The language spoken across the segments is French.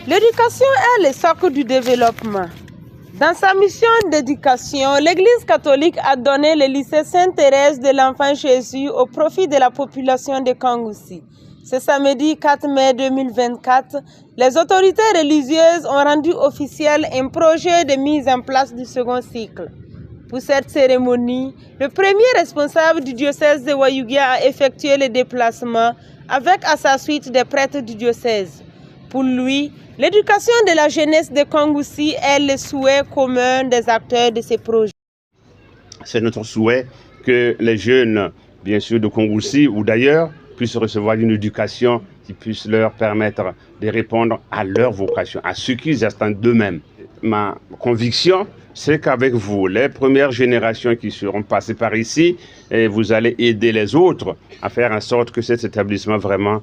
L'éducation est le socle du développement. Dans sa mission d'éducation, l'Église catholique a donné le lycée Sainte-Thérèse de l'Enfant Jésus au profit de la population de Kangoussi. Ce samedi 4 mai 2024, les autorités religieuses ont rendu officiel un projet de mise en place du second cycle. Pour cette cérémonie, le premier responsable du diocèse de Wayugia a effectué le déplacement avec à sa suite des prêtres du diocèse. Pour lui, l'éducation de la jeunesse de Kangoussi est le souhait commun des acteurs de ce projet. C'est notre souhait que les jeunes, bien sûr, de Kangoussi ou d'ailleurs, puissent recevoir une éducation qui puisse leur permettre de répondre à leur vocation, à ce qu'ils attendent d'eux-mêmes. Ma conviction, c'est qu'avec vous, les premières générations qui seront passées par ici, vous allez aider les autres à faire en sorte que cet établissement vraiment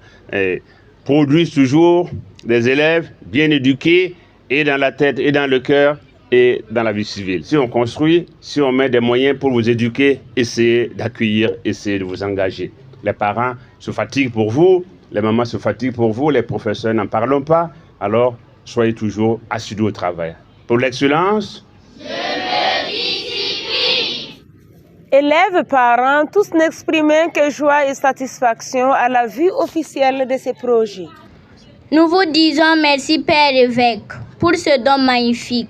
produise toujours des élèves bien éduqués et dans la tête et dans le cœur et dans la vie civile. Si on construit, si on met des moyens pour vous éduquer, essayez d'accueillir, essayez de vous engager. Les parents se fatiguent pour vous, les mamans se fatiguent pour vous, les professeurs n'en parlons pas, alors soyez toujours assidus au travail. Pour l'excellence, élèves, parents, tous n'exprimaient que joie et satisfaction à la vue officielle de ce projet. Nous vous disons merci Père évêque pour ce don magnifique.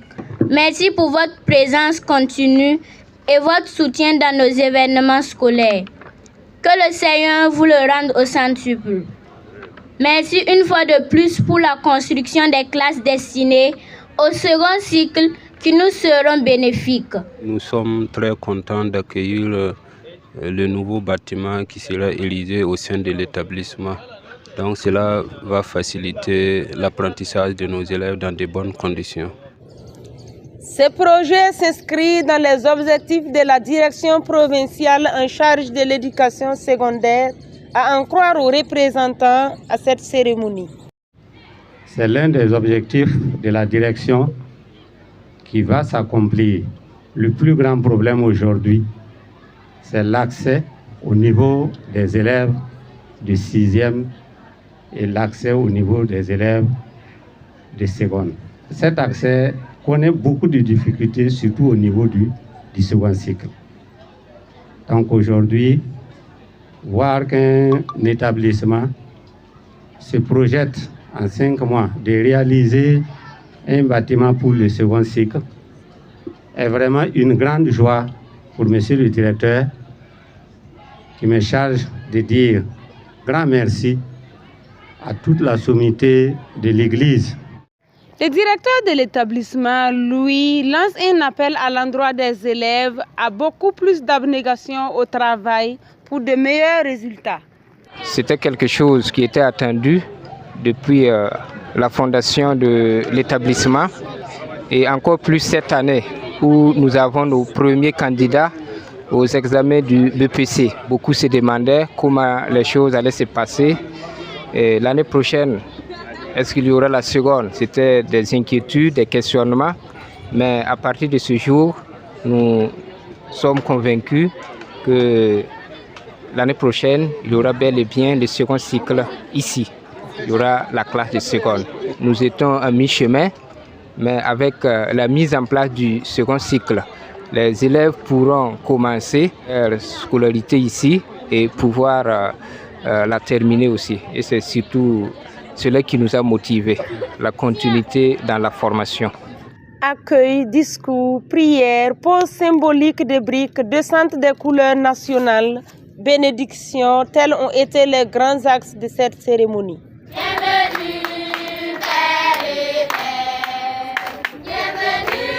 Merci pour votre présence continue et votre soutien dans nos événements scolaires. Que le Seigneur vous le rende au centuple. Merci une fois de plus pour la construction des classes destinées au second cycle qui nous seront bénéfiques. Nous sommes très contents d'accueillir le nouveau bâtiment qui sera érigé au sein de l'établissement. Donc cela va faciliter l'apprentissage de nos élèves dans de bonnes conditions. Ce projet s'inscrit dans les objectifs de la direction provinciale en charge de l'éducation secondaire, à en croire aux représentants à cette cérémonie. C'est l'un des objectifs de la direction qui va s'accomplir. Le plus grand problème aujourd'hui, c'est l'accès au niveau des élèves du 6e et l'accès au niveau des élèves de seconde. Cet accès connaît beaucoup de difficultés, surtout au niveau du second cycle. Donc aujourd'hui, voir qu'un établissement se projette en 5 mois de réaliser un bâtiment pour le second cycle est vraiment une grande joie pour monsieur le directeur qui me charge de dire grand merci à toute la sommité de l'Église. Le directeur de l'établissement, Louis, lance un appel à l'endroit des élèves à beaucoup plus d'abnégation au travail pour de meilleurs résultats. C'était quelque chose qui était attendu depuis la fondation de l'établissement et encore plus cette année où nous avons nos premiers candidats aux examens du BPC. Beaucoup se demandaient comment les choses allaient se passer. L'année prochaine, est-ce qu'il y aura la seconde? C'était des inquiétudes, des questionnements. Mais à partir de ce jour, nous sommes convaincus que l'année prochaine, il y aura bel et bien le second cycle ici. Il y aura la classe de seconde. Nous étions à mi-chemin, mais avec la mise en place du second cycle, les élèves pourront commencer leur scolarité ici et pouvoir la terminer aussi. Et c'est surtout cela qui nous a motivés, la continuité dans la formation. Accueil, discours, prières, pose symbolique de briques, descente des couleurs nationales, bénédiction, tels ont été les grands axes de cette cérémonie. Bienvenue, Père évêque. Bienvenue,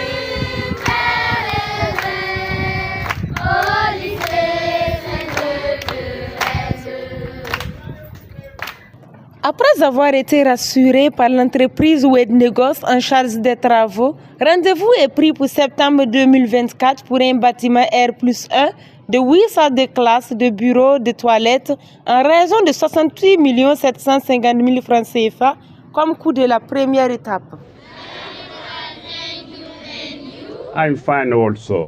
Père évêque, au lycée Sainte-Thérèse. Après avoir été rassuré par l'entreprise Wednegos en charge des travaux, rendez-vous est pris pour septembre 2024 pour un bâtiment R+1 de 8 salles de classe, de bureaux, de toilettes, en raison de 68 750 000 francs CFA comme coût de la première étape. I'm fine also.